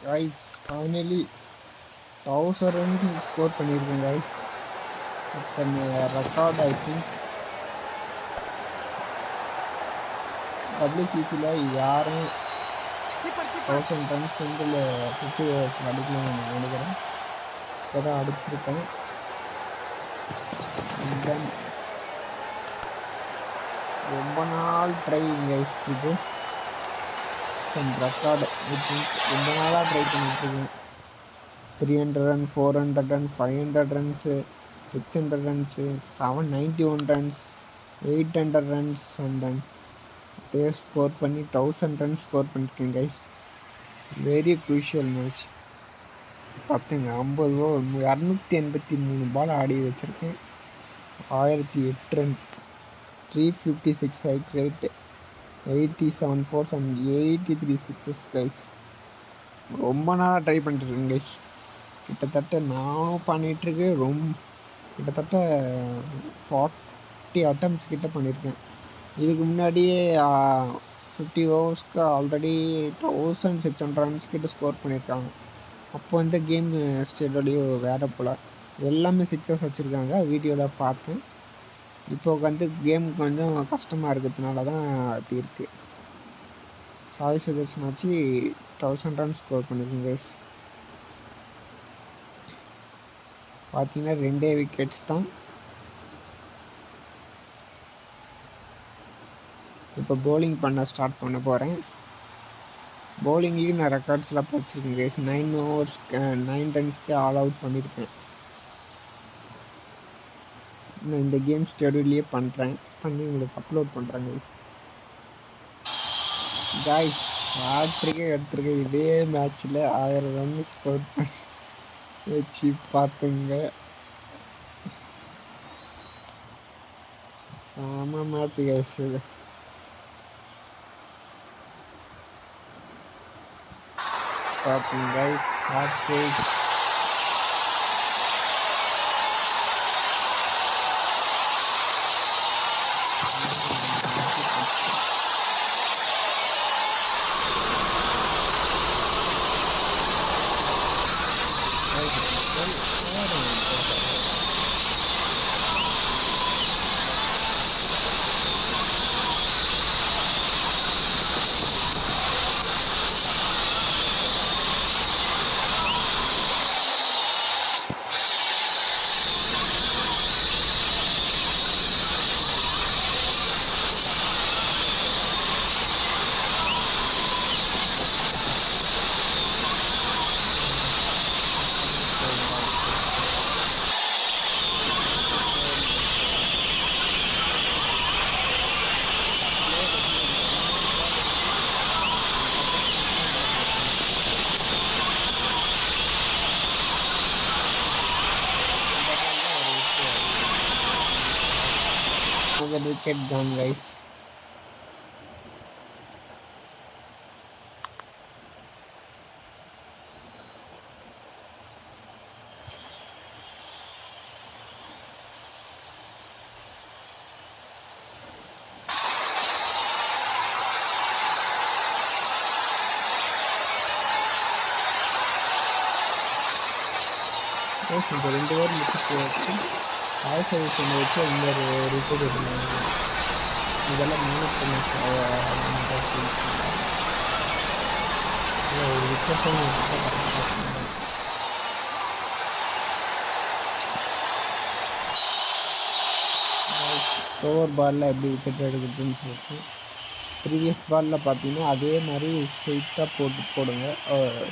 Guys finally 1000 run score பண்ணியிருக்கேன் guys. It's an record I think. WCCயில் யாரும் 1000 runs single 50 overs அடிக்கணும்னு நான் நினைக்கிறேன். இப்போ தான் அடிச்சிருக்கேன். தென் ரொம்ப நாள் ட்ரைவிங் கைஸ். இது சம் ரெக்கார்டு ஐ திங்க். ரொம்ப நாளாக ட்ரை பண்ணிட்டுருக்கேன். 300 run, 400 run, 500 runs, 600 runs, 791 runs, 800 runs and then அப்படியே ஸ்கோர் பண்ணி 1000 ரன்ஸ் ஸ்கோர் பண்ணியிருக்கேன் கைஸ். Very crucial match. பார்த்துங்க, 50 ஓவர் 283 பால் ஆடி வச்சுருக்கேன். 1008 run, 356 strike rate, 87 force and 83 sixes guys. ரொம்ப நாளாக ட்ரை பண்ணிட்டுருக்கேன் கைஸ். கிட்டத்தட்ட நானும் பண்ணிகிட்ருக்கேன். கிட்டத்தட்ட 40 அட்டம்ப்ட்ஸ் கிட்ட பண்ணியிருக்கேன். இதுக்கு முன்னாடியே 50 ஓவர்ஸ்க்கு ஆல்ரெடி 1600 ரன்ஸ் கிட்ட ஸ்கோர் பண்ணியிருக்காங்க. அப்போ இந்த கேம் ஸ்டேடியோலையும் வேறு போல் எல்லாமே சிக்ஸஸ் வச்சுருக்காங்க. வீடியோவில் பார்த்தேன். இப்போ வந்து கேம் கொஞ்சம் கஷ்டமாக இருக்கிறதுனால தான் அப்படி இருக்குது. சாய் சுதர்ஷன் வச்சு 1000 ரன் ஸ்கோர் பண்ணியிருக்கேன் கைஸ். பார்த்தீங்கன்னா 2 விக்கெட்ஸ் தான். இப்போ பவுலிங் பண்ண ஸ்டார்ட் பண்ண போகிறேன். பவுலிங்லேயும் நான் ரெக்கார்ட்ஸ்லாம் படிச்சிருக்கேன் கைஸ். 9 ஓவர்ஸ் 9 ரன்ஸ்க்கு ஆல் அவுட் பண்ணியிருக்கேன். நான் இந்த கேம் ஸ்டெடியூல்லையே பண்ணி உங்களுக்கு அப்லோட் பண்ணுறேன் கைஸ். கைஸ் ஹேட்ரிக்கே எடுத்துருக்கேன் இதே மேட்ச்சில். 1000 ரன் ஸ்கோர் பண்ணி வச்சு பார்த்துங்க. செம மேட்ச் கைஸ் இது. பார்த்துங்க guys, hat-trick. Another wicket gone guys. இந்த 2 ஓவர் முடிச்சு வச்சு சாய் சர்வீஸ் வச்சு இன்னொரு விக்கெட் எடுத்தாங்க. இதெல்லாம் மேனேஜ் பண்ண ஒரு விக்கெட்டும் ஸ்லோவர் பாலில் எப்படி விக்கெட் எடுக்குதுன்னு சொல்லிட்டு ப்ரீவியஸ் பாலில் பார்த்தீங்கன்னா அதே மாதிரி ஸ்ட்ரெயிட்டாக போடுங்க.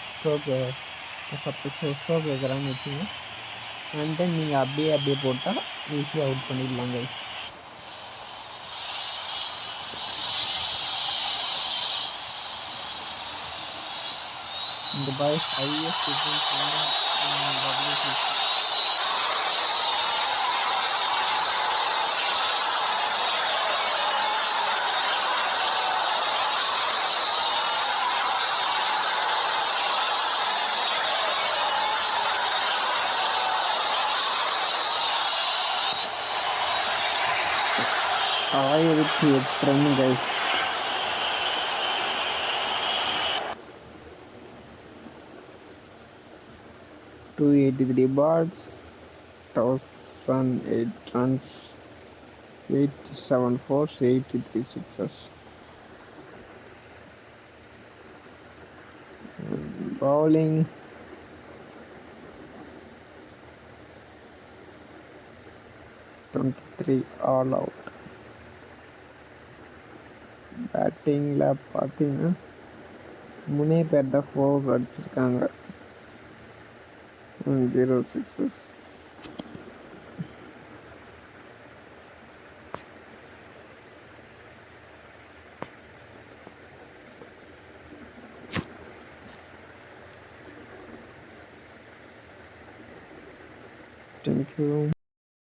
ஸ்ட்ரோக்கு சப்போஸ் ஸ்ட்ரோக் வைக்கிறான்னு வச்சுங்க. அண்ட் தென் நீங்கள் அப்படியே போட்டால் ஈஸியாக அவுட் பண்ணிடலாம் கைஸ். இந்த பாய்ஸ் ஹையஸ்ட் டிஃபரன்ஸ் WCC. ஆயிரத்தி 8 run guys. 283 balls, 1008 runs, 87 fours, 83 sixes. Bowling, three all out. பேட்டிங்கில் பார்த்தீங்கன்னா 3 பேர் தான் 4 அடிச்சிருக்காங்க. 0 சிக்ஸஸ். Thank you.